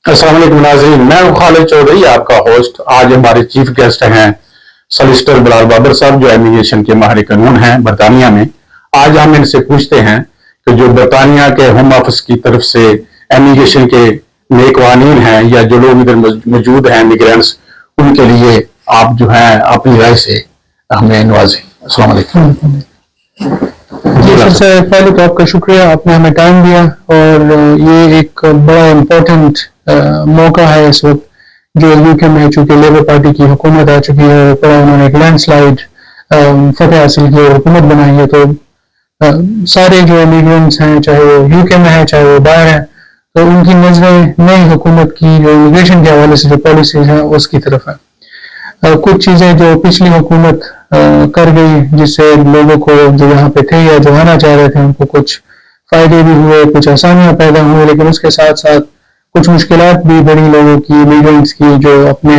السلام علیکم ناظرین، میں ہوں خالد چودھری، آپ کا ہوسٹ۔ آج ہمارے چیف گیسٹ ہیں سالسٹر بلال بابر صاحب، جو امیگریشن کے ماہر قانون ہیں برطانیہ میں۔ آج ہم ان سے پوچھتے ہیں کہ جو برطانیہ کے ہوم آفس کی طرف سے امیگریشن کے نئے قوانین ہیں یا جو لوگ ادھر موجود ہیں امیگرینٹس، ان کے لیے آپ جو ہیں اپنی رائے سے ہمیں نوازیں۔ السلام علیکم۔ جی، سب سے پہلے تو آپ کا شکریہ، آپ نے ہمیں ٹائم دیا، اور یہ ایک بڑا امپورٹنٹ موقع ہے اس وقت جو یو کے میں، چونکہ لیبر پارٹی کی حکومت آ چکی ہے، انہوں نے ایک لینڈ سلائڈ فتح حاصل کی اور حکومت بنائی ہے، تو سارے جو امیگرینٹس ہیں، چاہے وہ یو کے میں ہیں چاہے وہ باہر ہیں، تو ان کی نظریں نئی حکومت کی جو امیگریشن کے حوالے سے جو پالیسیز ہیں اس کی طرف ہیں۔ کچھ چیزیں جو پچھلی حکومت کر گئی، جس سے لوگوں کو جو یہاں پہ تھے یا جو آنا چاہ رہے تھے ان کو کچھ فائدے بھی ہوئے، کچھ آسانیاں پیدا ہوئے، لیکن اس کے ساتھ ساتھ کچھ مشکلات بھی بڑی لوگوں کی، امیگرینٹس کی، جو اپنے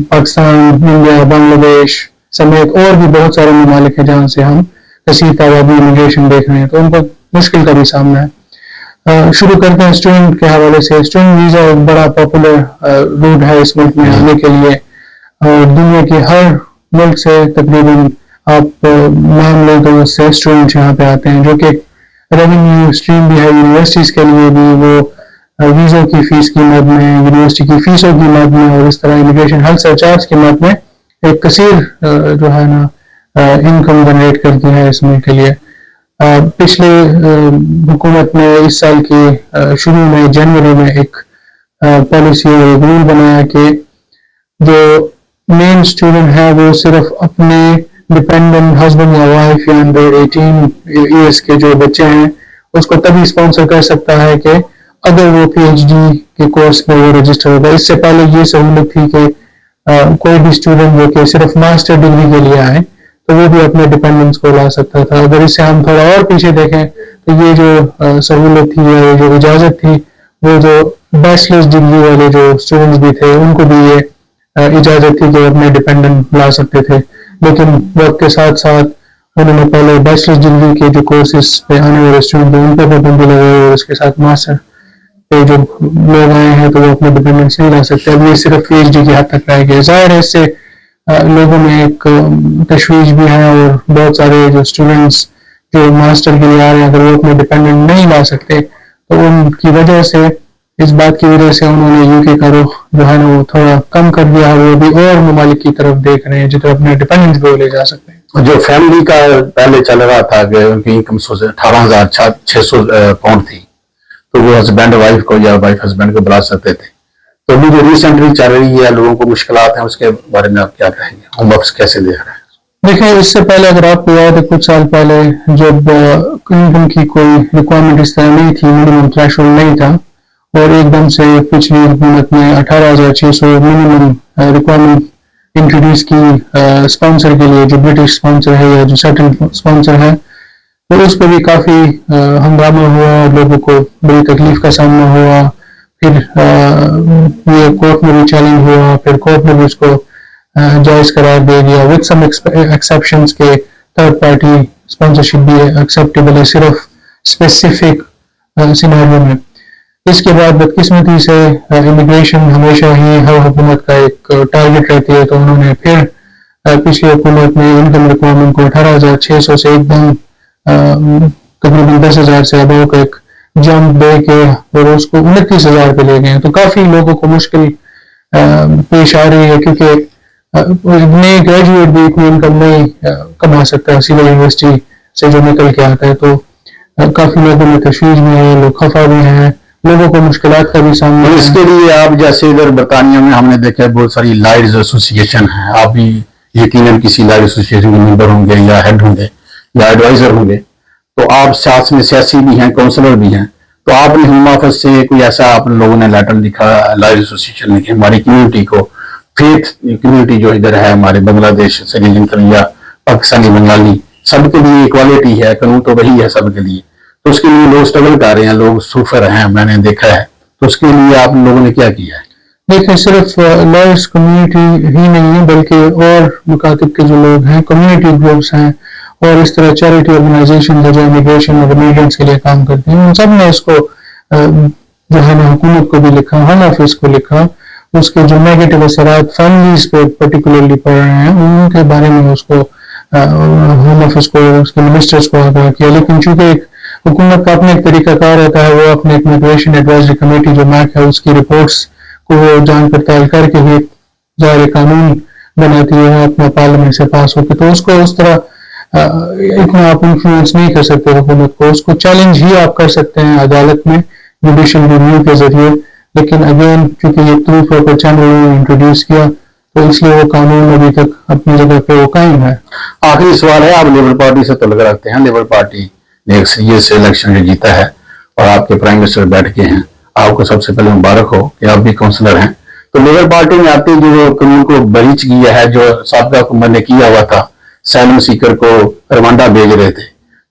پاکستان، انڈیا، بنگلہ دیش سمیت اور بھی بہت سارے ممالک ہیں جہاں سے ہم کثیر تعداد میں امیگریشن دیکھ رہے ہیں، تو ان کو مشکل کا بھی سامنا ہے۔ شروع کرتے ہیں اسٹوڈنٹ کے حوالے سے۔ اسٹوڈنٹ ویزا ایک بڑا پاپولر روٹ ہے اس ملک میں آنے کے لیے، اور دنیا کے ہر ملک سے تقریباً آپ نام لیں تو اس سے اسٹوڈنٹ یہاں پہ آتے ہیں، جو کہ ریونیو اسٹریم بھی ہے یونیورسٹیز کے لیے بھی۔ وہ ویزوں کی فیس کی مد میں، یونیورسٹی کی فیسوں کی مد میں، اور اس طرح امیگریشن ہیلتھ سرچارج کی مد میں ایک کثیر جو ہے نا انکم جنریٹ کرتی ہے اس ملک کے لیے۔ پچھلے حکومت نے اس سال کی شروع میں جنوری میں ایک پالیسی اور ایک رول بنایا کہ جو مین اسٹوڈنٹ ہے وہ صرف اپنے ڈپینڈنٹ ہسبینڈ یا وائف یا انڈر 18 ایئرس کے جو بچے ہیں اس کو تبھی اسپانسر کر سکتا ہے کہ اگر وہ پی ایچ ڈی کے کورس میں وہ رجسٹر ہوگا۔ اس سے پہلے یہ سہولت تھی کہ کوئی بھی اسٹوڈنٹ جو کہ صرف ماسٹر ڈگری کے لیے آئے تو وہ بھی اپنے ڈپینڈنٹس کو لا سکتا تھا۔ اگر اس سے ہم تھوڑا اور پیچھے دیکھیں تو یہ جو سہولت تھی یا جو اجازت تھی، وہ جو بیچلرز ڈگری والے جو اسٹوڈنٹس بھی تھے ان کو بھی یہ اجازت تھی کہ وہ اپنے ڈپینڈنٹ لا سکتے تھے، لیکن وقت کے ساتھ ساتھ انہوں نے پہلے بیچلرز ڈگری کے جو کورسز پہ آنے والے اسٹوڈنٹ ہیں ان پہ پابندی لگائی، اور اس کے ساتھ ماسٹر پہ جو لوگ آئے ہیں تو وہ اپنے ڈپینڈنٹس نہیں لا سکتے۔ اب یہ صرف پی ایچ ڈی کی حد تک رہ گیا۔ ظاہر ہے اس سے لوگوں میں ایک تشویش بھی ہے، اور بہت سارے جو اسٹوڈنٹس جو ماسٹر کے لیے آ رہے ہیں اگر وہ اپنے ڈپینڈنٹ نہیں لا سکتے تو ان کی وجہ سے، اس بات کی وجہ سے انہوں نے یو کے کا رخ جو ہے نا وہ تھوڑا کم کر دیا، وہ بھی اور ممالک کی طرف دیکھ رہے ہیں جدھر اپنے ڈپینڈنٹ کو لے جا سکتے ہیں۔ جو فیملی کا پہلے چل رہا تھا کہ ان کی انکم 18,600 پاؤنڈ تھی، تو وہ ہسبینڈ وائف کو یا وائف ہسبینڈ کو بلا سکتے تھے۔ تو ابھی جو ریسنٹلی چل رہی ہے، لوگوں کو مشکلات ہیں، اس کے بارے میں آپ کیا کہیں گے؟ ہوم آفس کیسے دیکھ رہے ہیں؟ دیکھیں، اس سے پہلے اگر آپ کو یاد ہے کچھ سال پہلے جب انکم کی کوئی ریکوائرمنٹ اس طرح نہیں تھی، منیمم تھریش ہولڈ نہیں تھا، اور ایک دم سے پچھلی حکومت نے 18,600 منیمم ریکوائرمنٹ انٹروڈیوس کی اسپانسر کے لیے، جو برٹش اسپانسر ہے یا جو سیٹل اسپانسر ہے، تو اس پہ بھی کافی ہنگامہ ہوا اور لوگوں کو بڑی تکلیف کا سامنا ہوا۔ پھر یہ کورٹ میں بھی چیلنج ہوا، پھر کورٹ نے بھی اس کو جائز قرار دے دیا وتھ سم ایکسیپشنز کے تھرڈ پارٹی اسپانسرشپ بھی ایکسیپٹیبل ہے صرف اسپیسیفک سیناریو میں۔ اس کے بعد بدقسمتی سے امیگریشن ہمیشہ ہی ہر حکومت کا ایک ٹارگٹ رہتی ہے، تو انہوں نے پھر پچھلی حکومت میں انکم ریکوائرمنٹ کو 18,600 سے ایک دم تقریباً 10,000 سے ابو کا ایک جمپ دے کے اور اس کو 29,000 پہ لے گئے۔ تو کافی لوگوں کو مشکل پیش آ رہی ہے، کیونکہ نئے گریجویٹ بھی اتنی انکم نہیں کما سکتا سول یونیورسٹی سے جو نکل کے آتا ہے، تو کافی لوگوں میں تشویش بھی ہے، لوگ خفا بھی ہیں، لوگوں کو مشکلات کا بھی سامنا ہے۔ اس کے لیے آپ جیسے ادھر برطانیہ میں ہم نے دیکھا ہے بہت ساری لائرز ایسوسیشن ہیں، آپ بھی یقیناً کسی لائر ایسوسیشن کے ممبر ہوں گے یا ہیڈ ہوں گے یا ایڈوائزر ہوں گے، تو آپ ساتھ میں سیاسی بھی ہیں، کونسلر بھی ہیں، تو آپ نے ہوم آفس سے کوئی ایسا آپ لوگوں نے لیٹر لکھا لائر ایسوسیشن نے کہ ہماری کمیونٹی کو، فیتھ کمیونٹی جو ادھر ہے ہمارے بنگلہ دیش، سری لنکن یا پاکستانی بنگالی، سب کے لیے ایکوالٹی ہے، قانون تو وہی ہے سب کے لیے، تو اس کے لیے لوگ اسٹرگل کر رہے ہیں، لوگ سوفر ہیں، میں نے دیکھا ہے، تو اس کے لیے آپ لوگوں نے کیا کیا ہے؟ دیکھیں، صرف لائرس کمیونٹی ہی نہیں ہے بلکہ اور مکاتب کے جو لوگ ہیں، کمیونٹی گروپس ہیں، اور اس طرح چیریٹی آرگنائزیشن جو امیگریشن اور امیگرینٹس کے لیے کام کرتے ہیں، ان سب نے اس کو جو ہے نا حکومت کو بھی لکھا, ہوم آفس کو لکھا, اس کے جو نیگیٹو اثرات فیملیز پہ پرٹیکولرلی پڑ رہے ہیں ان کے بارے میں اس کو ہوم آفس کو, اس کے منسٹرز کو آگاہ کیا. لیکن چونکہ ایک حکومت کا اپنا ایک طریقہ کار ہوتا ہے, وہ اپنے ایک میگریشن ایڈوائزری کمیٹی جو میک ہے اس کی رپورٹس کو وہ جان پڑتال کر کے ہی ظاہر قانون بناتی ہے اپنا پارلیمنٹ سے پاس ہو کے, تو اس کو اس طرح اتنا آپ انفلوئنس نہیں کر سکتے حکومت کو. اس کو چیلنج ہی آپ کر سکتے ہیں عدالت میں جوڈیشل ریویو کے ذریعے, لیکن اگین چونکہ یہ تھرو پراپر چینل انٹروڈیوس کیا تو اس لیے وہ قانون ابھی تک اپنی جگہ پہ وہ قائم ہے. آخری سوال ہے, آپ لیبر پارٹی سے تعلق رکھتے ہیں, لیبر پارٹی نے ایک سیریس سے الیکشن جو جیتا ہے اور آپ کے پرائم منسٹر بیٹھ کے ہیں, آپ کو سب سے پہلے مبارک ہو کہ آپ بھی کونسلر ہیں. تو لیبر پارٹی میں آتے جو قانون کو بریچ کیا ہے, جو سابقہ حکومت نے کیا ہوا تھا, سیلم سیکر کو روانڈا بھیج رہے تھے,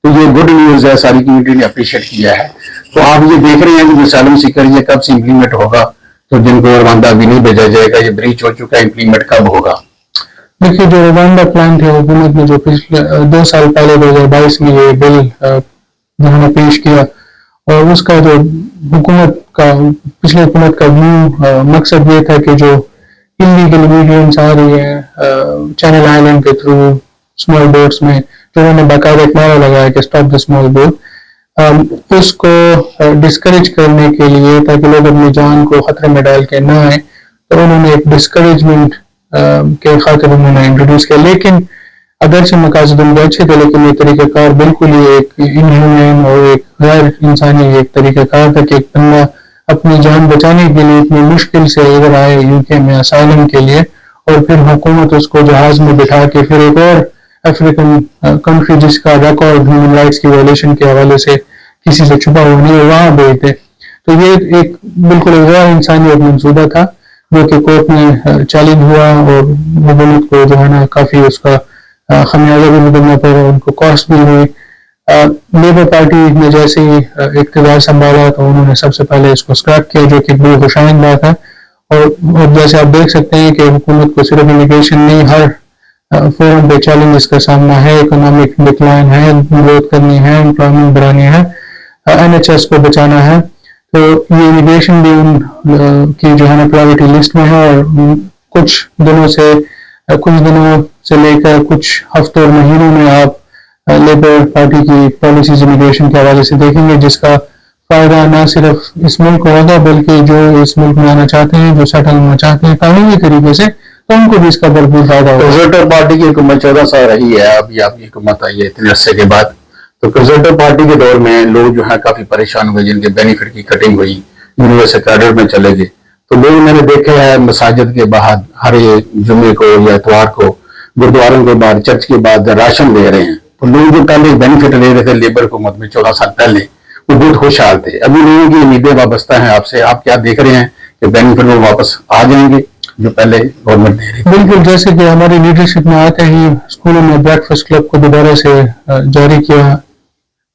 تو یہ گڈ نیوز ہے, ساری کمیونٹی نے اپریشیٹ کیا ہے. تو آپ یہ دیکھ رہے ہیں کہ جو سیلم سیکر یہ کب سے امپلیمنٹ ہوگا, تو جن کو روانڈا بھی نہیں بھیجا جائے گا, یہ بریچ ہو چکا ہے, امپلیمنٹ کب ہوگا؟ دیکھیے جو روانڈا پلان تھے حکومت نے جو پچھلے 2 سال پہلے 2022 میں یہ بل جو ہم نے پیش کیا, اور اس کا جو حکومت کا پچھلے حکومت کا مقصد یہ تھا کہ جو انلیگل امیگرینٹس آ رہی ہیں چینل آئلینڈ کے تھرو اسمال بوٹس میں, جو انہوں نے باقاعدہ ایک نعرہ لگایا کہ اسٹاپ دا اسمال بوٹ, اس کو ڈسکریج کرنے کے لیے تاکہ لوگ اپنی جان کو خطرے میں ڈال کے نہ آئیں, تو انہوں نے ایک ڈسکریجمنٹ کے خاطر انہوں نے انٹروڈیوس کیا. لیکن اگرچہ مقاصد ان کے اچھے تھے, لیکن یہ طریقہ کار بالکل ہی ایک انہیومن اور ایک غیر انسانی ایک طریقہ کار تھا کہ ایک بندہ اپنی جان بچانے کے لیے اتنی مشکل سے ادھر آئے یو کے میں اسائلم کے لیے, اور پھر حکومت اس کو جہاز میں بٹھا کے پھر ایک اور افریقن کنٹری جس کا ریکارڈ ہیومن رائٹس کی وائلیشن کے حوالے سے کسی سے چھپا ہوا نہیں ہے وہاں بھیج دے. تو یہ ایک بالکل غیر انسانی ایک منصوبہ تھا جو کہ کورٹ میں چیلنج ہوا, اور حکومت کو جو ہے نا کافی اس کا خمیازہ بھی بھرنا پڑا, ان کو کاسٹ بھی ہوئی. لیبر پارٹی نے جیسے ہی اقتدار سنبھالا تو انہوں نے سب سے پہلے اس کو اسکریپ کیا, جو کہ بڑی خوشائند بات ہے. اور جیسے آپ دیکھ سکتے ہیں کہ حکومت کو صرف امیگریشن نہیں, ہر فورم پہ چیلنجز کا سامنا ہے, اکنامک ڈکلائن ہے, گروتھ کرنی ہے, امپلائمنٹ بڑھانی ہے, NHS کو بچانا ہے. تو یہ امیگریشن بھی ان کی جو ہے نا پرائیورٹی لسٹ میں ہے, اور کچھ دنوں سے لے کر کچھ ہفتوں اور مہینوں میں آپ لیبر پارٹی کی پالیسیز امیگریشن کے حوالے سے دیکھیں گے, جس کا فائدہ نہ صرف اس ملک کو ہوگا بلکہ جو اس ملک میں آنا چاہتے ہیں, جو سیٹل ہونا چاہتے ہیں قانونی طریقے سے, تو ان کو بھی اس کا بھرپور فائدہ ہوگا. کنزرویٹو پارٹی کی حکومت 14 سال رہی ہے, ابھی آپ کی حکومت آئی ہے اتنے عرصے کے بعد. تو کنزرویٹو پارٹی کے دور میں لوگ جو ہے کافی پریشان ہوئے, جن کے بینیفٹ کی کٹنگ ہوئی, یونیورسل کیڈر میں چلے گئے. تو لوگ میں نے دیکھے ہیں مساجد کے باہر ہر جمعے کو یا اتوار کو, گردواروں کے بعد, چرچ کے بعد راشن دے رہے ہیں. تو لوگ جو پہلے بینیفٹ لے رہے تھے لیبر حکومت میں 14 سال پہلے, وہ بہت خوشحال تھے. ابھی لوگوں کی امیدیں وابستہ ہیں آپ سے, آپ کیا دیکھ رہے ہیں کہ بینیفٹ وہ واپس آ جائیں گے جو پہلے گورنمنٹ دے رہی تھی؟ بالکل, جیسے کہ ہماری لیڈرشپ میں آتے ہی اسکولوں میں بریک فاسٹ کلب کو دوبارہ سے جاری کیا.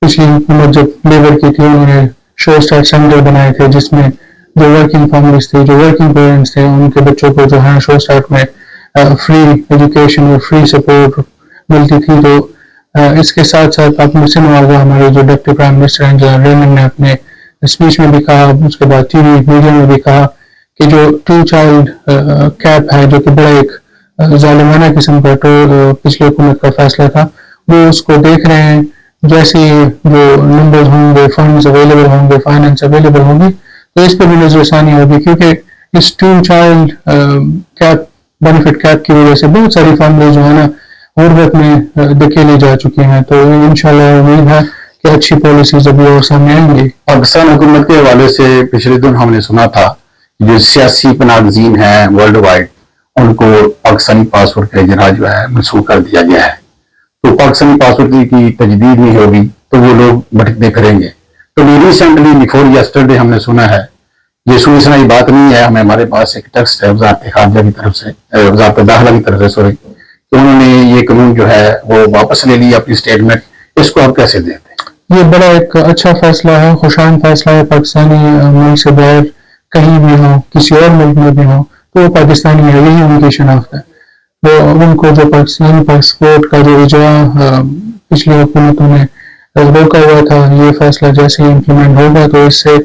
پچھلی حکومت جب لیبر کی تھی انہوں نے شو اسٹارٹ سینٹر بنائے تھے, جس میں جو ورکنگ فیملیز تھے, جو ورکنگ پیرنٹس تھے, ان کے بچوں کو جو ہے شو اسٹارٹ میں فری ایجوکیشن اور فری سپورٹ ملتی تھی. تو اس کے ساتھ ساتھ آپ نے سنا ہوگا ہمارے جو ڈپٹی پرائم منسٹر ہیں جنرل ریمن نے اپنے اسپیچ میں بھی کہا, اس کے بعد ٹی وی میڈیا میں بھی کہا کہ جو 2 چائلڈ کیپ ہے, جو کہ بڑا ایک ظالمانہ قسم کا پچھلی حکومت کا فیصلہ تھا, وہ اس کو دیکھ رہے ہیں. جیسے جو نمبرز ہوں گے, فنڈز اویلیبل ہوں گے, فائنینس اویلیبل ہوں گی, تو اس پہ بھی نظر ثانی ہوگی, کیونکہ اس 2 چائلڈ کیپ بینیفٹ کیپ کی وجہ سے بہت ساری فیملی جو ہے نا غربت میں دھکیلی جا چکی ہیں. تو انشاءاللہ امید ہے کہ اچھی پالیسیز ابھی اور سامنے آئیں گی. پاکستان حکومت کے حوالے سے پچھلے دن ہم نے سنا تھا جو سیاسی پناہ گزین ہیں ورلڈ وائڈ, ان کو پاکستانی پاسپورٹ کا اجرا جو ہے منسوخ کر دیا گیا ہے. تو پاکستانی پاسپورٹ کی تجدید نہیں ہوگی تو وہ لوگ بھٹکتے پھریں گے. تو ریسنٹلی بیفور یسٹرڈے ہم نے سنا ہے, یہ سنی سنائی بات نہیں ہے, ہمارے پاس ایک ٹیکسٹ ہے وزارت خارجہ کی طرف سے, وزارت داخلہ کی طرف سے, سوری, کہ انہوں نے یہ قانون جو ہے وہ واپس لے لیا اپنی اسٹیٹمنٹ. اس کو آپ کیسے دیتے ہیں؟ یہ بڑا ایک اچھا فیصلہ ہے, خوشان فیصلہ ہے. پاکستانی ملک سے باہر کہیں بھی ہوں, کسی اور ملک میں بھی ہوں, تو وہ پاکستانی ہے, یہی ان کی شناخت ہے. تو ان کو جو پاکستانی پاسپورٹ کا جو اجرا پچھلی حکومتوں نے روکا ہوا تھا, یہ فیصلہ جیسے ہی امپلیمنٹ ہوگا تو اس سے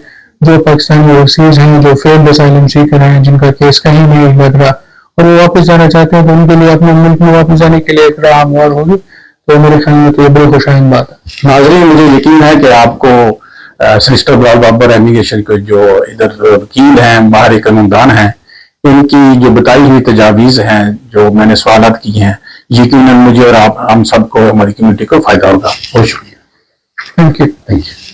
جو پاکستانی اوورسیز ہیں جو فیلڈ اسائلم سیکر ہیں جن کا کیس کہیں نہیں لگ رہا اور وہ واپس جانا چاہتے ہیں تو ان کے لیے اپنے ملک میں واپس جانے کے لیے ایک راہ ہموار ہوگی. تو میرے خیال میں تو یہ بڑی خوشائند بات ہے. ناظرین مجھے یقین ہے کہ آپ کو سلسٹر بلال بابر ایمیگریشن کے جو ادھر وکیل ہیں باہر قانون دان ہیں ان کی جو بتائی ہوئی تجاویز ہیں جو میں نے سوالات کی ہیں یقیناً مجھے اور آپ ہم سب کو ہماری کمیونٹی کو فائدہ ہوگا. بہت شکریہ. Thank you. Thank you.